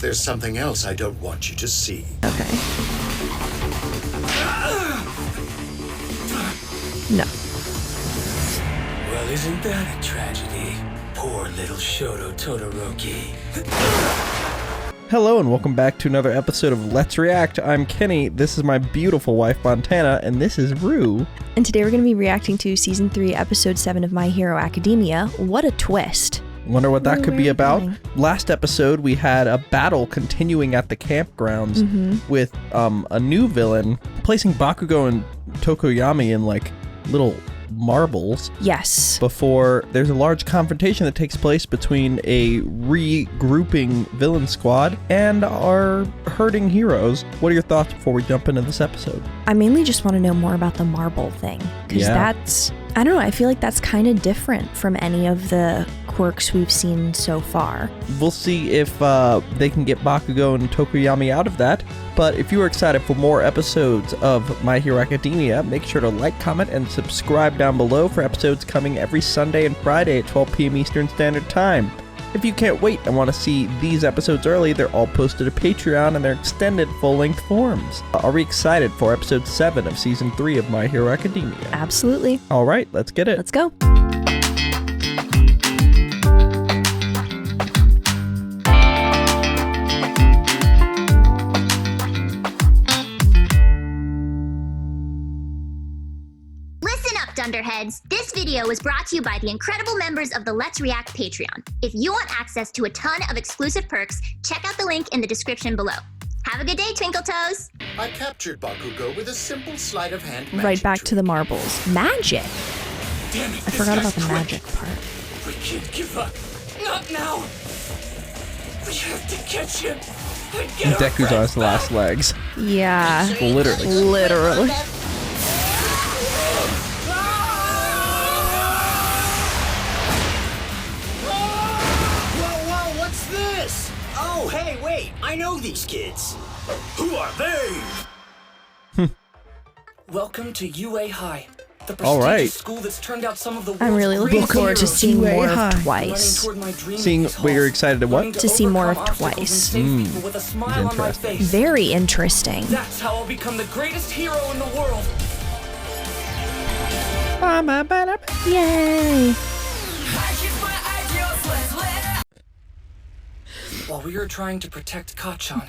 There's something else I don't want you to see. Okay. No. Well, isn't that a tragedy? Poor little Shoto Todoroki. Hello and welcome back to another episode of Let's React. I'm Kenny, this is my beautiful wife Montana, and this is Rue. And today we're going to be reacting to Season 3, Episode 7 of My Hero Academia. What a twist. Wonder what that could be about? Going. Last episode we had a battle continuing at the campgrounds with a new villain placing Bakugo and Tokoyami in like little marbles. Yes. Before there's a large confrontation that takes place between a regrouping villain squad and our hurting heroes. What are your thoughts before we jump into this episode? I mainly just want to know more about the marble thing. Because that's, I don't know, I feel like that's kind of different from any of the quirks we've seen so far. We'll see if they can get Bakugo and Tokoyami out of that. But if you are excited for more episodes of My Hero Academia, make sure to like, comment, and subscribe down below for episodes coming every Sunday and Friday at 12 p.m. Eastern Standard Time. If you can't wait and want to see these episodes early, they're all posted to Patreon and they're extended full-length forms. Are we excited for episode 7 of season 3 of My Hero Academia? Absolutely. All right, let's get it. Let's go. Dunderheads, this video was brought to you by the incredible members of the Let's React Patreon. If you want access to a ton of exclusive perks, check out the link in the description below. Have a good day, Twinkle Toes! I captured Bakugo with a simple sleight of hand magic Right back trick. to the marbles. Magic! Damn it, I this forgot guy's about the quick. magic part. We can't give up. Not now. We have to catch him. And get our Deku's on friends his last legs. Yeah. Literally. Literally. Whoa, what's this? Oh, hey, wait, I know these kids. Who are they? Welcome to UA High, the All right. prestigious school that's turned out some of the world's I'm really looking greatest forward to heroes. seeing more UA of High. Twice. Running toward my dream Seeing in these what you're halls, excited to what? learning To see more of overcome obstacles and Twice. save people with a smile on my Interesting. face. Very interesting. That's how I'll become the greatest hero in the world. Yay! While we were trying to protect Kachan,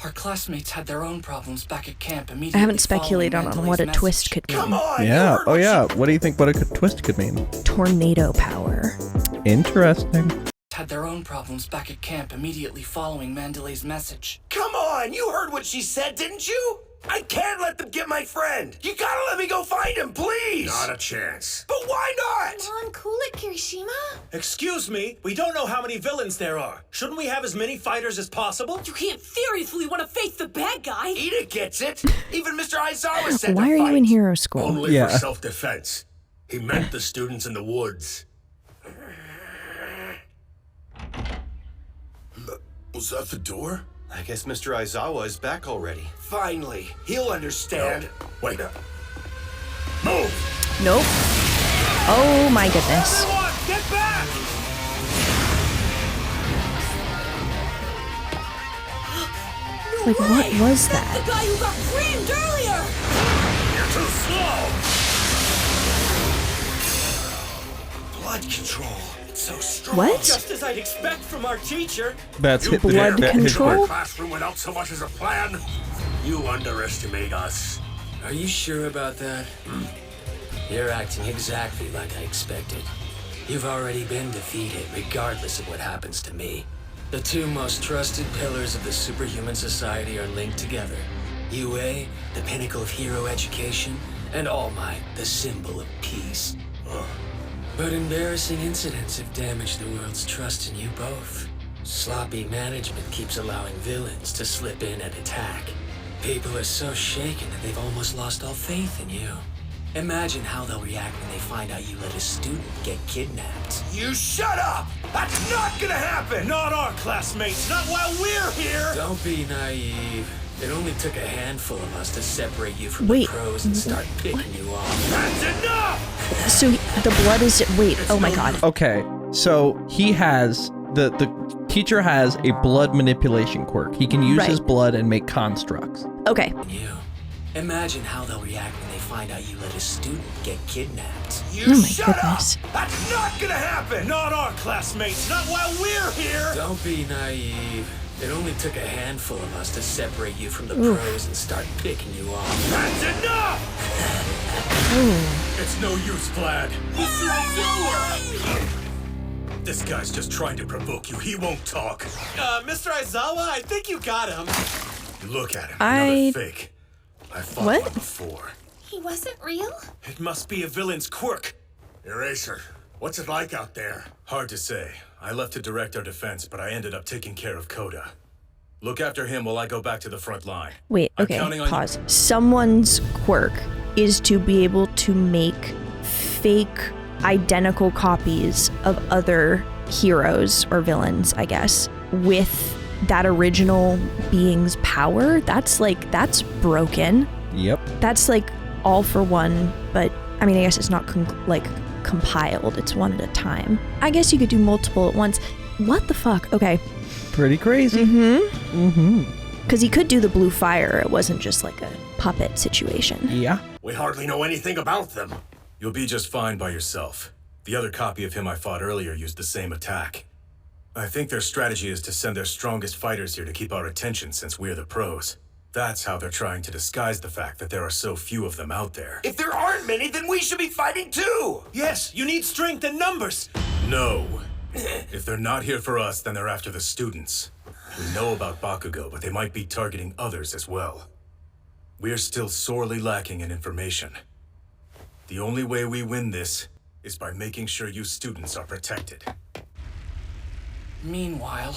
our classmates had their own problems back at camp immediately. I haven't speculated on what a Mandalay's twist message. could mean. Yeah. Oh, yeah. What do you think what a twist could mean? Tornado power. Interesting. Had their own problems back at camp immediately following Mandalay's message. Come on, you heard what she said, didn't you? I can't let them get my friend. You gotta let me go find him, please. Not a chance. But why not? Come on, cool it, Kirishima. Excuse me, we don't know how many villains there are. Shouldn't we have as many fighters as possible? You can't seriously want to face the bad guy. Ida gets it. Even Mr. Aizawa said Why to are you fight. in hero school? Only Yeah. for self-defense. He meant the students in the woods. Was that the door? I guess Mr. Aizawa is back already. Finally, he'll understand. Wait. Move! Nope. Oh my goodness. Everyone, get back! Like, what was The that? guy who got creamed earlier. You're too slow! Blood control. It's so strong. What? Just as I'd expect from our teacher. That's You hit the blood hit control? the- Classroom without so much as a plan? You underestimate us. Are you sure about that? You're acting exactly like I expected. You've already been defeated, regardless of what happens to me. The two most trusted pillars of the superhuman society are linked together. UA, the pinnacle of hero education, and All Might, the symbol of peace. But embarrassing incidents have damaged the world's trust in you both. Sloppy management keeps allowing villains to slip in and attack. People are so shaken that they've almost lost all faith in you. Imagine how they'll react when they find out you let a student get kidnapped. You shut up! That's not gonna happen! Not our classmates, not while we're here! Don't be naive. It only took a handful of us to separate you from Wait, the pros and start picking you off. That's enough! So the blood is... Wait, oh my god. Okay, so he has the teacher has a blood manipulation quirk. He can use Right. his blood and make constructs. Okay. You. Imagine how they'll react when they find out you let a student get kidnapped. You Oh my shut goodness. up! That's not gonna happen! Not our classmates, not while we're here! Don't be naive. It only took a handful of us to separate you from the pros and start picking you off. That's enough! It's no use, Vlad. This guy's just trying to provoke you. He won't talk. Mr. Aizawa, I think you got him. Look at him. Another fake. I fought What? one before. He wasn't real? It must be a villain's quirk. Eraser, what's it like out there? Hard to say. I left to direct our defense, but I ended up taking care of Koda. Look after him while I go back to the front line. Wait, I'm okay, counting on pause. Someone's quirk is to be able to make fake identical copies of other heroes or villains, I guess, with that original being's power. That's broken. Yep. That's like all for one, but I mean, I guess it's not compiled. It's one at a time. I guess you could do multiple at once. What the fuck? Okay. Pretty crazy. Because he could do the blue fire. It wasn't just like a puppet situation. Yeah. We hardly know anything about them. You'll be just fine by yourself. The other copy of him I fought earlier used the same attack. I think their strategy is to send their strongest fighters here to keep our attention since we're the pros. That's how they're trying to disguise the fact that there are so few of them out there. If there aren't many, then we should be fighting too! Yes, you need strength in numbers. No. If they're not here for us, then they're after the students. We know about Bakugo, but they might be targeting others as well. We're still sorely lacking in information. The only way we win this is by making sure you students are protected. Meanwhile,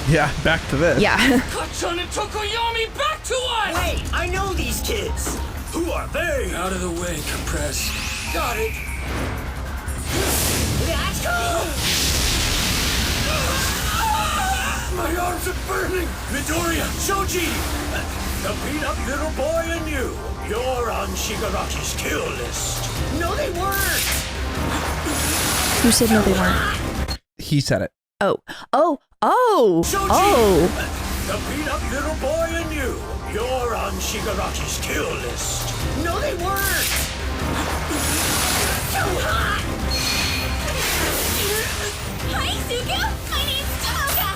Yeah, back to this. Yeah. Patron and Tokoyami back to us! Hey, I know these kids! Who are they? Out of the way, compress. Got it! Let's go! My arms are burning! Midoriya! Shoji! The beat-up little boy and you! You're on Shigaraki's kill list. No, they weren't! Who said no, they weren't? He said it. Oh. Shoji! Oh. The beat-up little boy and you! You're on Shigaraki's kill list. No, they weren't! So hot! Hi, Suga! My name's Toga!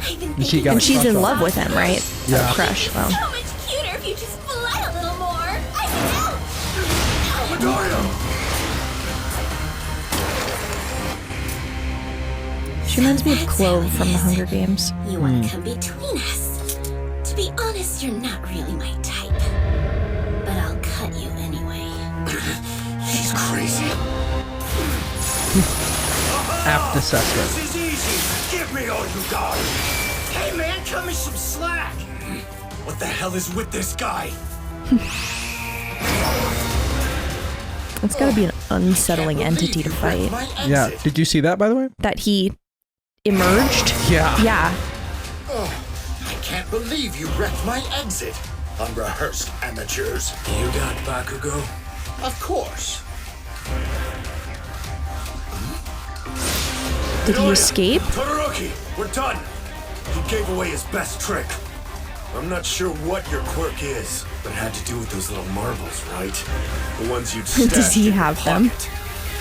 I've been And she thinking got And she's crush in on love him. with him, right? Yeah. Crush. Well. so much cuter if you just bled a little more. I can help! Midoriya! She reminds me of Clove from the Hunger Games. You want to come between us. To be honest, you're not really my type. But I'll cut you anyway. She's crazy. Apt assessment. This is easy! Give me all you got! Hey man, cut me some slack! What the hell is with this guy? It's gotta be an unsettling entity to fight. Yeah. Did you see that, by the way? That he emerged? Yeah. Yeah. I can't believe you wrecked my exit. Unrehearsed amateurs. You got Bakugo? Of course. Did he escape? Todoroki, we're done. He gave away his best trick. I'm not sure what your quirk is, but it had to do with those little marbles, right? The ones you'd Does stashed he in your have them? pocket.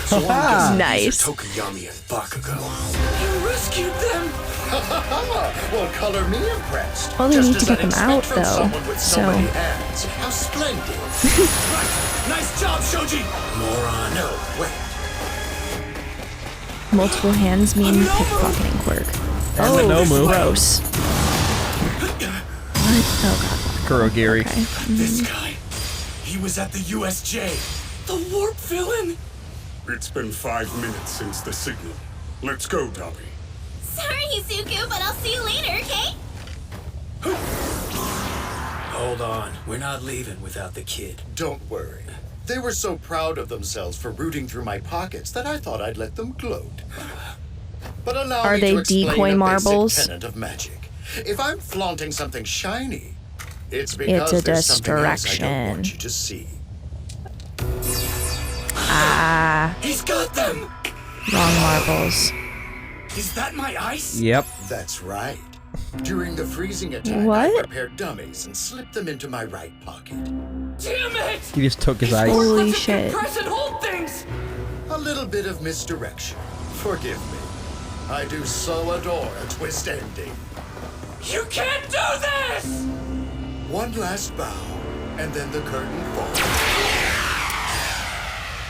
So I'm guessing Nice. these are Tokoyami and Bakugo. You rescued them? Well, color me impressed. Well, they Just need to as get I'd them out, expect from though, someone with so so- many hands. How splendid. Nice job, Shoji. Moron. No, wait. Multiple hands mean pickpocketing quirk. And the Nomu. Gross. What? Oh god. Kurogiri. Okay. This guy, he was at the USJ. The warp villain. It's been 5 minutes since the signal. Let's go, Dobby. Sorry, Izuku, but I'll see you later, okay? Hold on. We're not leaving without the kid. Don't worry. They were so proud of themselves for rooting through my pockets that I thought I'd let them gloat. But allow Are me they to explain decoy a marbles? basic tenet of magic. If I'm flaunting something shiny, it's because It's a there's something else I don't distraction. want you to see. He's got them! Wrong marbles. Is that my ice? Yep. That's right. During the freezing attack, What? I prepared dummies and slipped them into my right pocket. Damn it! He just took his ice. Holy shit. Press and hold things! A little bit of misdirection. Forgive me. I do so adore a twist ending. You can't do this! One last bow, and then the curtain falls.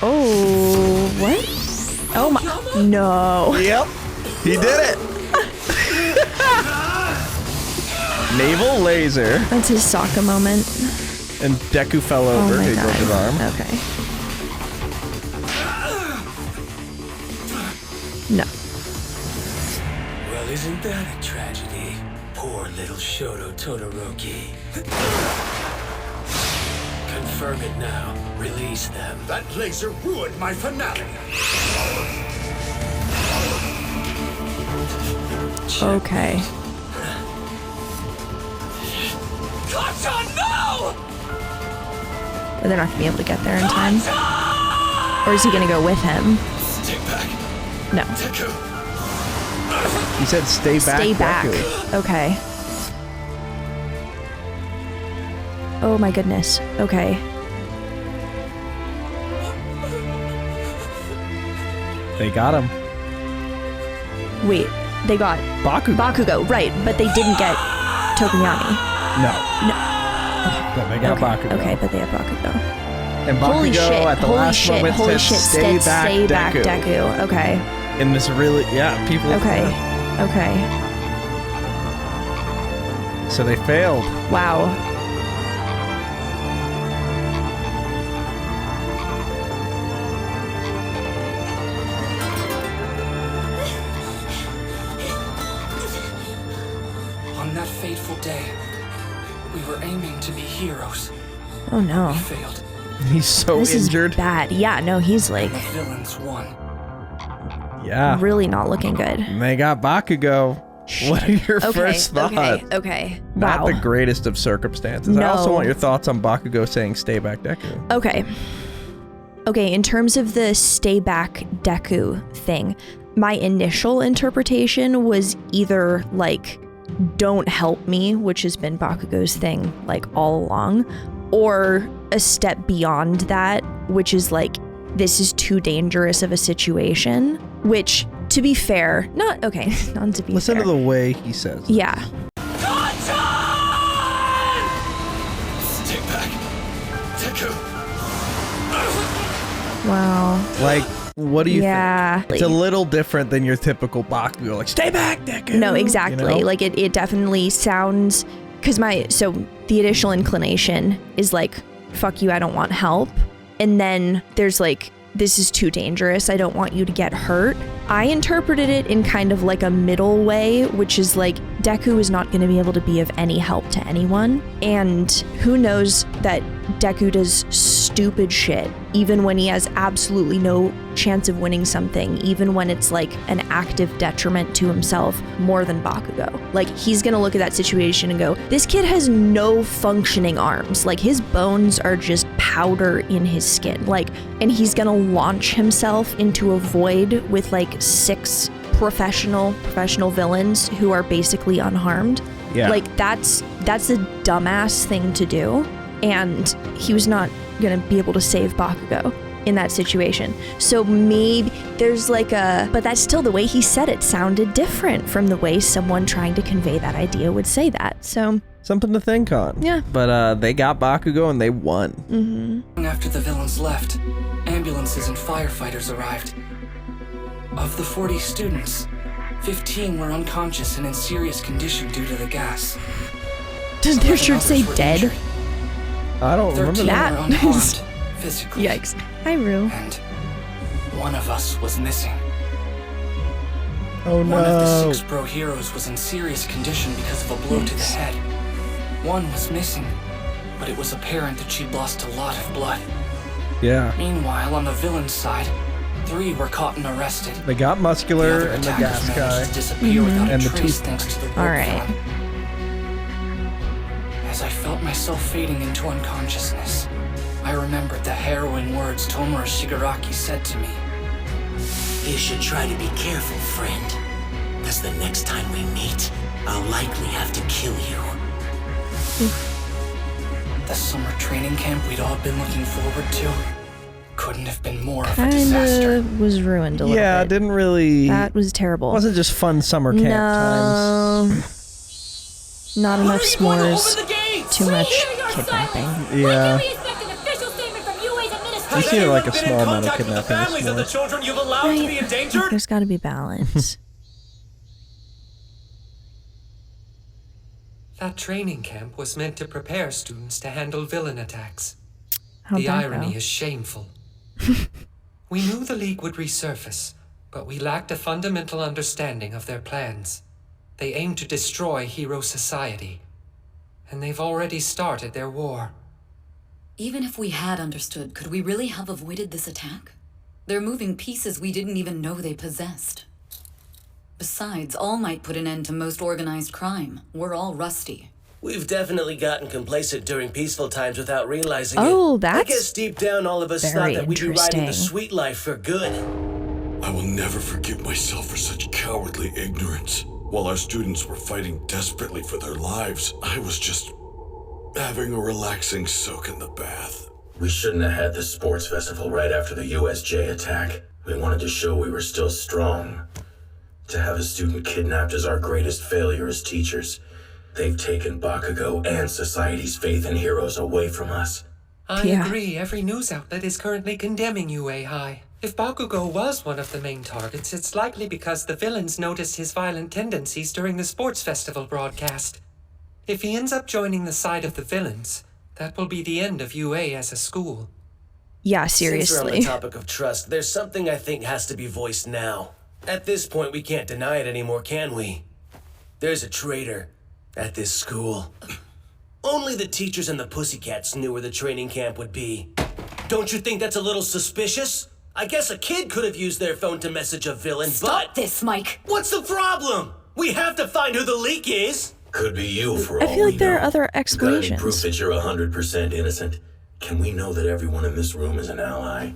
Oh, what? Oh my, no. Yep. He did it. Naval laser. That's his Sokka moment. And Deku fell Oh over. my He broke his arm. god. Okay. No. Well, isn't that a tragedy? Poor little Shoto Todoroki. Confirm it now. Release them. That laser ruined my finale. Okay. Patron, no! But they're not gonna be able to get there in time. Or is he gonna go with him? Stay back, No. Deku. He said stay back. Stay back. Deku. Okay. Oh my goodness. Okay. They got him. Wait. They got Bakugo. Bakugo, right? But they didn't get Tokuyami. No. No. But they got Okay. Bakugo. Okay, but they have Bakugo. And Bakugo Holy shit! at the Holy last shit! moment Holy said shit! stay back, Stay back, Deku. Deku. Okay. In this really, yeah, people. Okay. Okay. So they failed. Wow. On that fateful day, we were aiming to be heroes. Oh no. We failed. He's so This injured. is bad. Yeah. No, he's like The villains won. Yeah. really not looking good. And they got Bakugo. What are your Okay. first thoughts? Okay. Not Wow. the greatest of circumstances. I also No. want your thoughts on Bakugo saying stay back, Deku. Okay. Okay, in terms of the stay back Deku thing, my initial interpretation was either like, don't help me, which has been Bakugo's thing like all along, or a step beyond that, which is like, this is too dangerous of a situation, which, to be fair, not to be Listen fair. to the way he says it. Yeah. Stay back, Deku. Wow. Like, what do you Yeah. think? It's a little different than your typical Bakugo. Like, stay back, Deku. No, exactly. You know? Like it definitely sounds, because the initial inclination is like, fuck you, I don't want help. And then there's like, this is too dangerous, I don't want you to get hurt. I interpreted it in kind of like a middle way, which is like, Deku is not going to be able to be of any help to anyone. And who knows that Deku does stupid shit, even when he has absolutely no chance of winning something, even when it's like an active detriment to himself more than Bakugo. Like, he's gonna look at that situation and go, this kid has no functioning arms. Like, his bones are just powder in his skin. Like, and he's gonna launch himself into a void with like 6 professional villains who are basically unharmed. Yeah. Like, that's a dumbass thing to do. And he was not gonna be able to save Bakugo in that situation. So maybe there's like but that's still the way he said it sounded different from the way someone trying to convey that idea would say that. So Something to think on. Yeah. But they got Bakugo and they won. After the villains left, ambulances and firefighters arrived. Of the 40 students, 15 were unconscious and in serious condition due to the gas. does their 11 shirt say others were dead? injured. I don't remember 13 that. That were unharmed is- physically. Yikes. Hi, Rue. And one of us was missing. Oh One of the no. 6 bro heroes was in serious condition because of a blow to the head. One was missing, but it was apparent that she'd lost a lot of blood. Yeah. Meanwhile, on the villain's side, 3 were caught and arrested. They got Muscular other and the attackers gas managed guy. to disappear without And a the trace two- thanks to the rope All right. gun. As I felt myself fading into unconsciousness, I remembered the harrowing words Tomura Shigaraki said to me. You should try to be careful, friend. Because the next time we meet, I'll likely have to kill you. The summer training camp we'd all been looking forward to couldn't have been more of a disaster. Kinda was ruined a little bit. Yeah, didn't really... That was terrible. Wasn't just fun summer camp times. Not enough s'mores. Too much kidnapping. Yeah. Has seem like anyone a been small in amount of contact with the kidnapping families of the s'mores. children you've allowed to be endangered? There's gotta be balance. That training camp was meant to prepare students to handle villain attacks. How'd The that irony go? is shameful. We knew the League would resurface, but we lacked a fundamental understanding of their plans. They aim to destroy Hero Society, and they've already started their war. Even if we had understood, could we really have avoided this attack? They're moving pieces we didn't even know they possessed. Besides, All Might put an end to most organized crime. We're all rusty. We've definitely gotten complacent during peaceful times without realizing it. Oh, I that's guess deep down all of us thought very that we'd be riding the interesting. sweet life for good. I will never forgive myself for such cowardly ignorance. While our students were fighting desperately for their lives, I was just having a relaxing soak in the bath. We shouldn't have had the sports festival right after the USJ attack. We wanted to show we were still strong. To have a student kidnapped is our greatest failure as teachers. They've taken Bakugo and society's faith in heroes away from us. I agree, every news outlet is currently condemning UA High. If Bakugo was one of the main targets, it's likely because the villains noticed his violent tendencies during the sports festival broadcast. If he ends up joining the side of the villains, that will be the end of UA as a school. Yeah, Since we're on seriously. the topic of trust, there's something I think has to be voiced now. At this point, we can't deny it anymore, can we? There's a traitor at this school. Only the teachers and the pussycats knew where the training camp would be. Don't you think that's a little suspicious? I guess a kid could have used their phone to message a villain, Stop this, Mike! What's the problem? We have to find who the leak is! Could be you for I all feel like we there are know. other Got any proof explanations. that you're 100% innocent? Can we know that everyone in this room is an ally?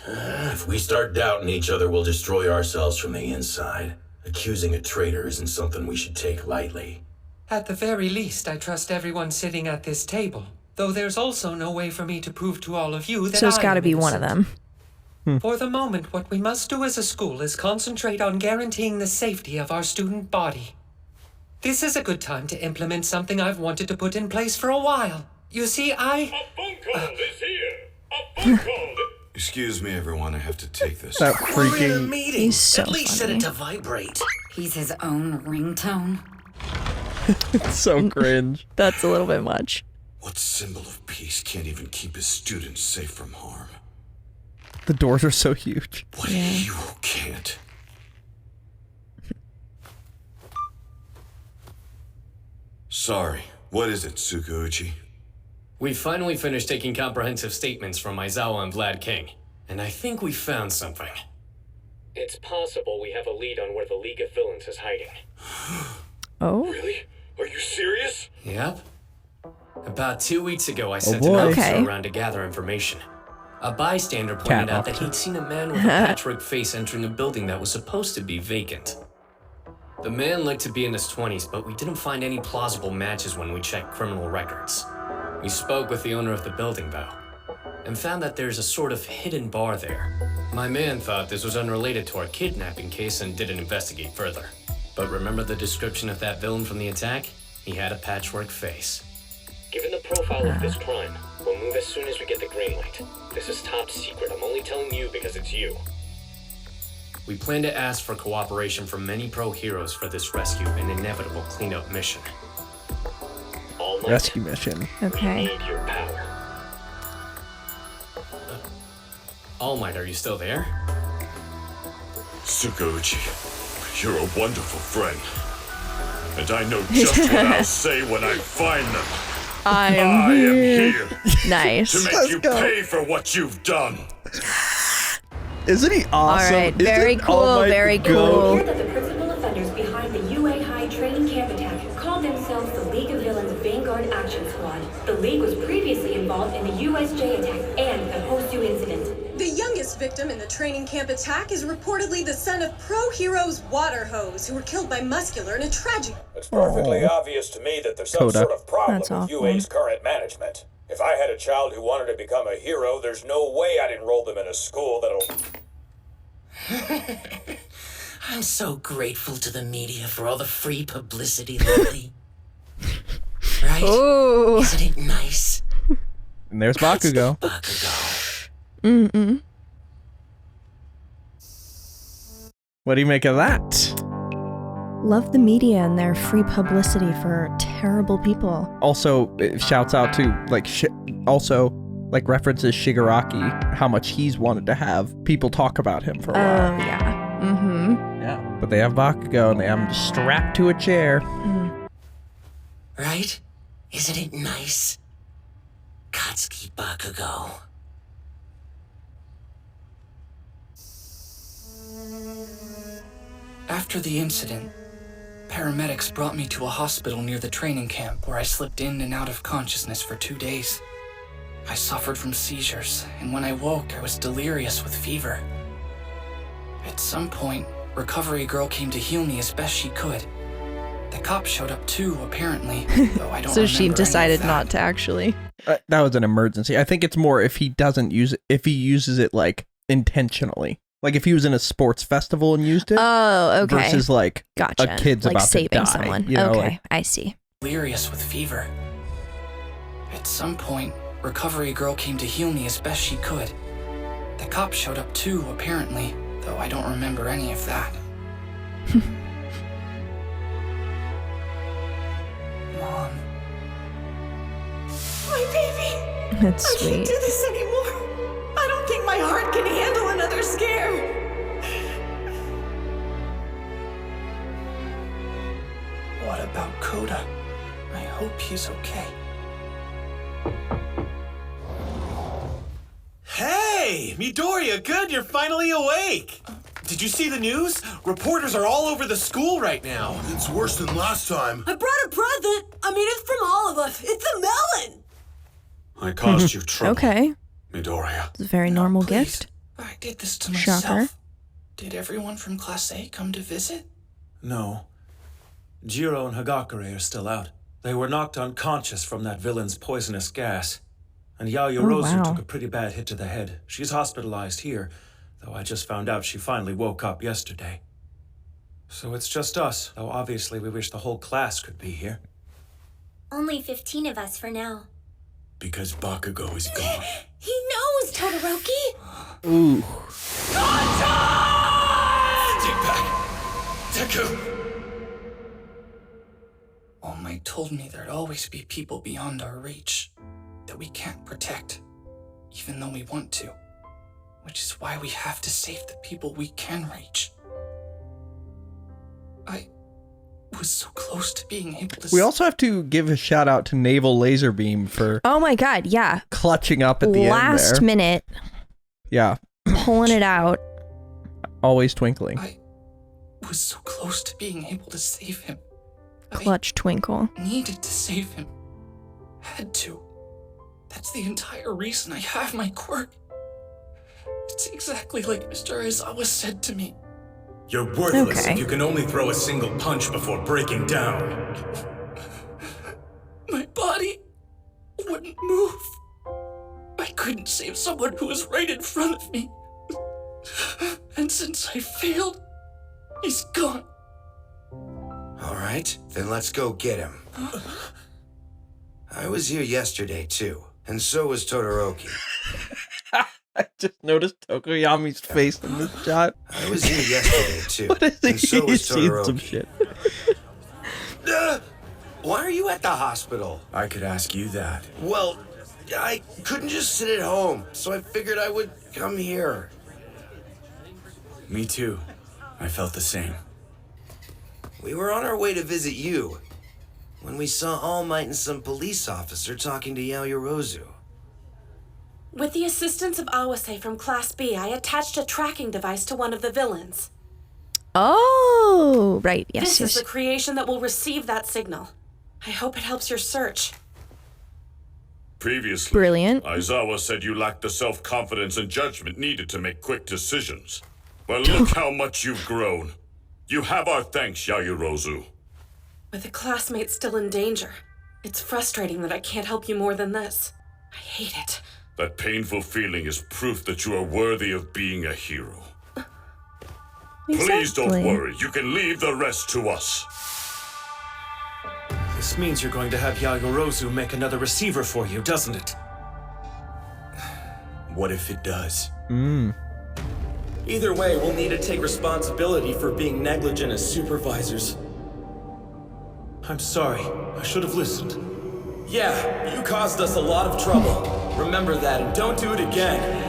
If we start doubting each other, we'll destroy ourselves from the inside. Accusing a traitor isn't something we should take lightly. At the very least, I trust everyone sitting at this table, though there's also no way for me to prove to all of you that So it's I gotta am be one of innocent. them. For the moment, what we must do as a school is concentrate on guaranteeing the safety of our student body. This is a good time to implement something I've wanted to put in place for a while. You see, A phone call is here! A phone call! Excuse me, everyone, I have to take this. That We're in a freaking... meeting. He's so At least set funny. it to vibrate. He's his own ringtone. It's so cringe. That's a little bit much. What symbol of peace can't even keep his students safe from harm? The doors are so huge. What hero can't? Sorry, what is it, Tsukuuchi? We finally finished taking comprehensive statements from Aizawa and Vlad King, and I think we found something. It's possible we have a lead on where the League of Villains is hiding. Oh? Really? Are you serious? Yep. About 2 weeks ago, I sent boy. an officer Okay. around to gather information. A bystander pointed out that he'd seen a man with a patchwork face entering a building that was supposed to be vacant. The man looked to be in his 20s, but we didn't find any plausible matches when we checked criminal records. We spoke with the owner of the building, though, and found that there's a sort of hidden bar there. My man thought this was unrelated to our kidnapping case and didn't investigate further. But remember the description of that villain from the attack? He had a patchwork face. Given the profile of this crime, we'll move as soon as we get the green light. This is top secret. I'm only telling you because it's you. We plan to ask for cooperation from many pro-heroes for this rescue and inevitable cleanup mission. All Might, Rescue mission. we Okay. need your power. All Might, are you still there? Tsukuuchi, you're a wonderful friend. And I know just what I'll say when I find them. I I am here Nice. to make Let's you go. pay for what you've done. Isn't he awesome? All right, very Isn't cool, All Might very the cool. goat? Hear that the principal offenders behind the UA High training camp attack called themselves the League of Villains Vanguard Action Squad. The League was previously involved in the USJ attack and the Hosu incident. The youngest victim in the training camp attack is reportedly the son of pro heroes Water Hose, who were killed by Muscular in a tragic... It's perfectly obvious to me that there's some sort of problem That's with awful. UA's current management. If I had a child who wanted to become a hero, there's no way I'd enroll them in a school that'll... I'm so grateful to the media for all the free publicity lately. Right? Oh. Isn't it nice? And there's Bakugo. Mm-mm. What do you make of that? Love the media and their free publicity for terrible people. Also, it shouts out to, like, references Shigaraki, how much he's wanted to have people talk about him for a while. Oh, yeah. Mm-hmm. Yeah. But they have Bakugo and they have him strapped to a chair. Right? Isn't it nice? Katsuki Bakugo. After the incident, paramedics brought me to a hospital near the training camp where I slipped in and out of consciousness for 2 days. I suffered from seizures, and when I woke, I was delirious with fever. At some point, Recovery Girl came to heal me as best she could. The cops showed up too, apparently, though I don't So she remember any of decided that. not to actually. That was an emergency. I think it's more if he doesn't use it, if he uses it, like, intentionally. Like, if he was in a sports festival and used it. Oh, okay. Versus, like, Gotcha. a kid's like about saving to die. someone. You know, Okay, like- I see. Delirious with fever. At some point, Recovery Girl came to heal me as best she could. The cops showed up too, apparently, though I don't remember any of that. Mom. My baby! That's I can't sweet. do this anymore. I don't think my heart can handle another scare. What about Koda? I hope he's okay. Hey, Midoriya, good, you're finally awake. Did you see the news? Reporters are all over the school right now. It's worse than last time. I brought a present. I mean, it's from all of us. It's a melon. I caused you trouble, Okay. Midoriya. It's a very normal gift. I did this to myself. Shocker. Did everyone from Class A come to visit? No. Jiro and Hagakure are still out. They were knocked unconscious from that villain's poisonous gas. And Yayorozu wow. took a pretty bad hit to the head. She's hospitalized here, though I just found out she finally woke up yesterday. So it's just us, though obviously we wish the whole class could be here. Only 15 of us for now. Because Bakugo is gone. He knows, Todoroki. Ooh. Take back! Deku! All Might told me there'd always be people beyond our reach that we can't protect, even though we want to. Which is why we have to save the people we can reach. I was so close to being able to... We also have to give a shout out to Naval Laserbeam for Oh my god, yeah. clutching up at the end there. Last minute, Yeah, pulling it out. always twinkling. I was so close to being able to save him. Clutch twinkle. Needed to save him. Had to. That's the entire reason I have my quirk. It's exactly like Mr. Aizawa said to me. You're worthless Okay. if you can only throw a single punch before breaking down. My body wouldn't move. I couldn't save someone who was right in front of me. And since I failed, he's gone. All right, then let's go get him. I was here yesterday, too, and so was Todoroki. I just noticed Tokoyami's face in this shot. I was here yesterday, too, What is he? and so was He's seen Todoroki. some shit. Why are you at the hospital? I could ask you that. Well, I couldn't just sit at home, so I figured I would come here. Me too. I felt the same. We were on our way to visit you when we saw All Might and some police officer talking to Yayorozu. With the assistance of Awase from Class B, I attached a tracking device to one of the villains. Oh, right. Yes, This is the creation that will receive that signal. I hope it helps your search. Previously, Brilliant. Aizawa said you lacked the self-confidence and judgment needed to make quick decisions. Well, look how much you've grown. You have our thanks, Yayorozu. With a classmate still in danger, it's frustrating that I can't help you more than this. I hate it. That painful feeling is proof that you are worthy of being a hero. Please don't worry. You can leave the rest to us. This means you're going to have Yayorozu make another receiver for you, doesn't it? What if it does? Either way, we'll need to take responsibility for being negligent as supervisors. I'm sorry. I should have listened. Yeah, you caused us a lot of trouble. Remember that and don't do it again.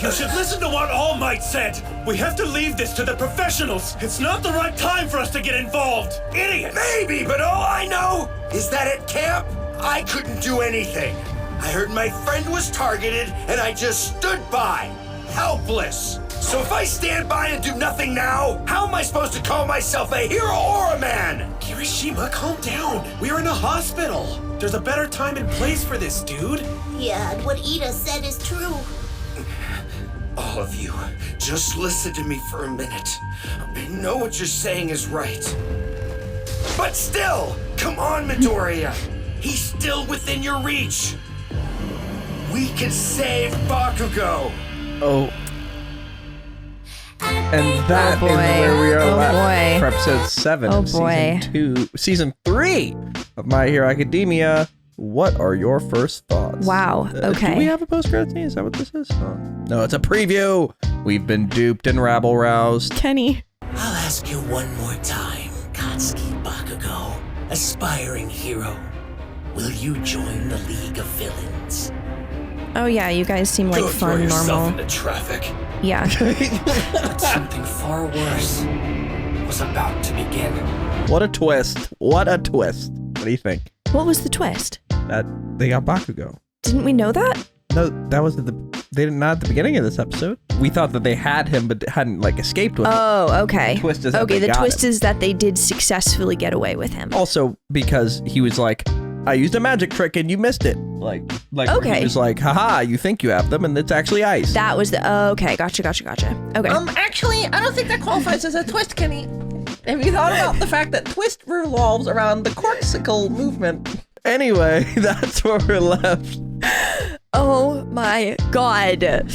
You should listen to what All Might said! We have to leave this to the professionals! It's not the right time for us to get involved! Idiots! Maybe, but all I know is that at camp, I couldn't do anything. I heard my friend was targeted, and I just stood by, helpless. So if I stand by and do nothing now, how am I supposed to call myself a hero or a man? Kirishima, calm down! We're in a hospital! There's a better time and place for this, dude! Yeah, and what Ida said is true. All of you, just listen to me for a minute. I know what you're saying is right. But still, come on, Midoriya. He's still within your reach. We can save Bakugo. Oh. And that is where we are for episode 7 of season 3 of My Hero Academia. What are your first thoughts? Wow. Okay. Do we have a post-credit scene? Is that what this is? Oh. No, it's a preview. We've been duped and rabble-roused. Kenny. I'll ask you one more time, Katsuki Bakugo, aspiring hero. Will you join the League of Villains? Oh yeah, you guys seem like fun, normal. Into traffic. Yeah. But something far worse was about to begin. What a twist. What a twist. What do you think? What was the twist? That they got Bakugo. Didn't we know that? No, that was not at the beginning of this episode. We thought that they had him, but hadn't escaped with him. Oh, okay. The twist is the twist is that they did successfully get away with him. Also, because he was like, I used a magic trick and you missed it. Like okay. He was like, haha, you think you have them and it's actually ice. That was okay, gotcha. Okay. Actually, I don't think that qualifies as a twist, Kenny. Have you thought about the fact that twist revolves around the corksicle movement? Anyway, that's where we're left. Oh my god.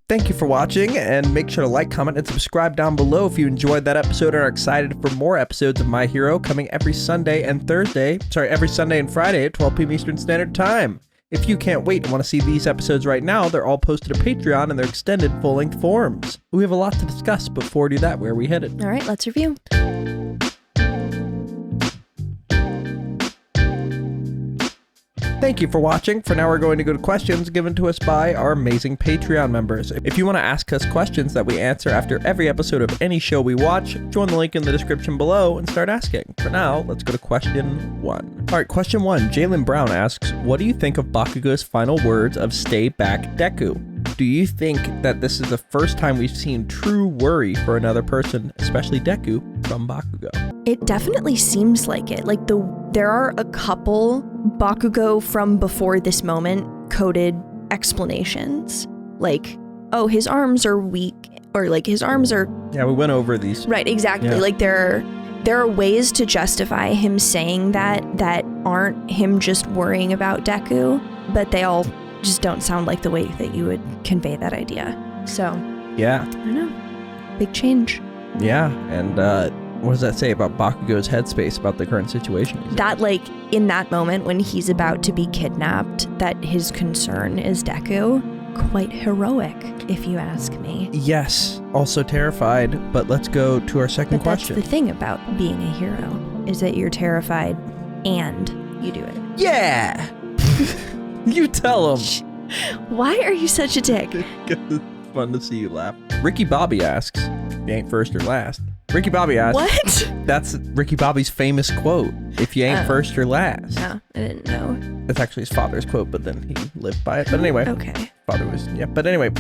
Thank you for watching, and make sure to like, comment, and subscribe down below if you enjoyed that episode and are excited for more episodes of My Hero coming every Sunday and Friday at 12 p.m. Eastern Standard Time. If you can't wait and want to see these episodes right now, they're all posted to Patreon in their extended full-length forms. We have a lot to discuss, but before we do that, where are we headed? All right, let's review. Thank you for watching. For now, we're going to go to questions given to us by our amazing Patreon members. If you want to ask us questions that we answer after every episode of any show we watch, join the link in the description below and start asking. For now, let's go to question 1. All right, question 1. Jalen Brown asks, what do you think of Bakugo's final words of "Stay back, Deku"? Do you think that this is the first time we've seen true worry for another person, especially Deku, from Bakugo? It definitely seems like it. There are a couple Bakugo from before this moment coded explanations. Oh, his arms are weak, or his arms are... Yeah, we went over these. Right, exactly. Yeah. There are ways to justify him saying that aren't him just worrying about Deku, but they all just don't sound like the way that you would convey that idea. So, yeah. I don't know. Big change. Yeah, and what does that say about Bakugo's headspace about the current situation? That, in that moment when he's about to be kidnapped, that his concern is Deku, quite heroic, if you ask me. Yes, also terrified, but let's go to our second question. That's the thing about being a hero, is that you're terrified and you do it. Yeah! You tell him. Why are you such a dick? It's fun to see you laugh. Ricky Bobby asks, you ain't first or last. Ricky Bobby asks. What? That's Ricky Bobby's famous quote. If you ain't first or last. No, I didn't know. It's actually his father's quote, but then he lived by it. But anyway. Okay. Father was, yeah. But anyway.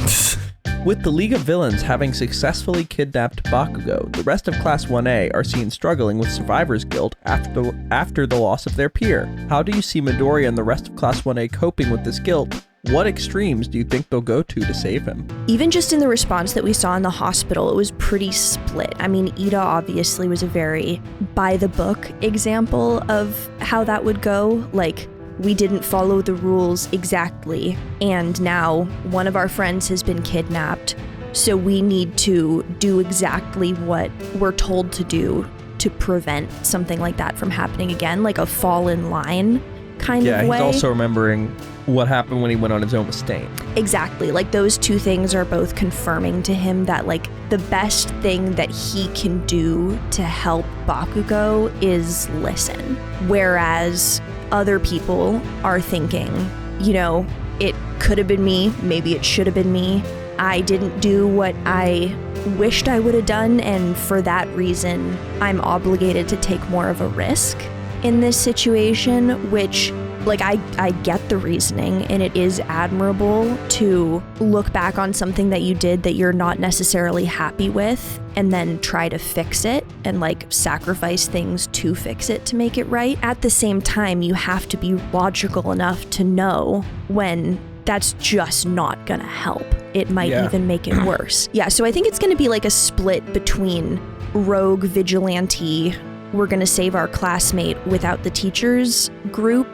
With the League of Villains having successfully kidnapped Bakugo, the rest of Class 1A are seen struggling with survivor's guilt after the loss of their peer. How do you see Midoriya and the rest of Class 1A coping with this guilt? What extremes do you think they'll go to save him? Even just in the response that we saw in the hospital, it was pretty split. I mean, Ida obviously was a very by-the-book example of how that would go. Like, we didn't follow the rules exactly, and now one of our friends has been kidnapped, so we need to do exactly what we're told to do to prevent something like that from happening again, like a fall in line kind of way. Yeah, he's also remembering what happened when he went on his own mistake. Exactly. Like, those two things are both confirming to him that, like, the best thing that he can do to help Bakugo is listen. Whereas other people are thinking, you know, it could have been me, maybe it should have been me. I didn't do what I wished I would have done, and for that reason, I'm obligated to take more of a risk in this situation, which, like, I get the reasoning, and it is admirable to look back on something that you did that you're not necessarily happy with and then try to fix it and, like, sacrifice things to fix it to make it right. At the same time, you have to be logical enough to know when that's just not gonna help. It might even make it worse. Yeah, so I think it's gonna be like a split between rogue vigilante, we're gonna save our classmate without the teachers group,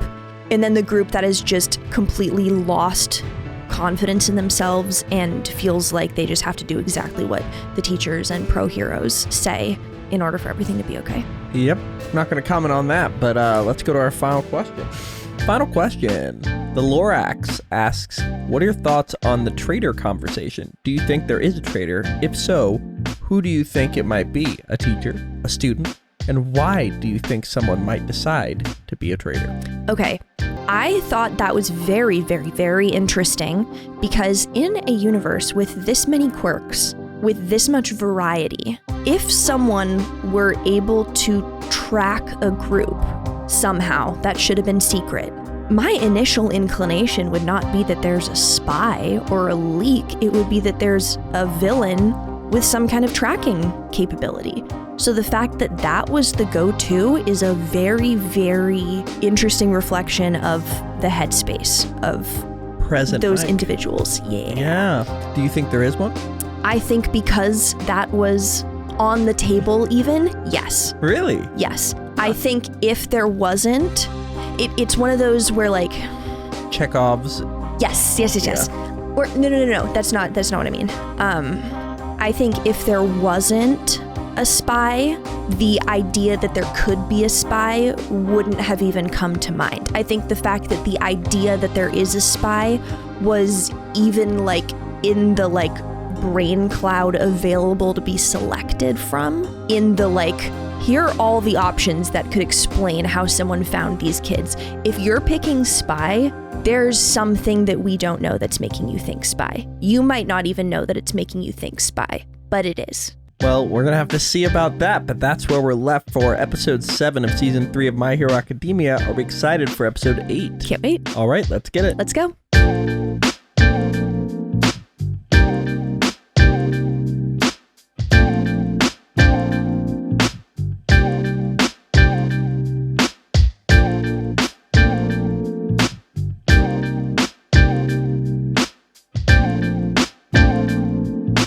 and then the group that has just completely lost confidence in themselves and feels like they just have to do exactly what the teachers and pro heroes say in order for everything to be okay. Yep, not going to comment on that, but let's go to our final question. Final question. The Lorax asks, what are your thoughts on the traitor conversation? Do you think there is a traitor? If so, who do you think it might be? A teacher? A student? And why do you think someone might decide to be a traitor? Okay, I thought that was very, very, very interesting because in a universe with this many quirks, with this much variety, if someone were able to track a group somehow that should have been secret, my initial inclination would not be that there's a spy or a leak. It would be that there's a villain with some kind of tracking capability. So the fact that that was the go-to is a very, very interesting reflection of the headspace of present those Mike. Individuals. Yeah. Do you think there is one? I think because that was on the table even, yes. Really? Yes. I think if there wasn't, it's one of those where, like, Chekhov's. Yes. Or no. That's not what I mean. I think if there wasn't a spy, the idea that there could be a spy wouldn't have even come to mind. I think the fact that the idea that there is a spy was even, like, in the, like, brain cloud available to be selected from, in the, like, here are all the options that could explain how someone found these kids. If you're picking spy, there's something that we don't know that's making you think spy. You might not even know that it's making you think spy, but it is. Well, we're going to have to see about that, but that's where we're left for episode 7 of season 3 of My Hero Academia. Are we excited for episode 8? Can't wait. All right, let's get it. Let's go.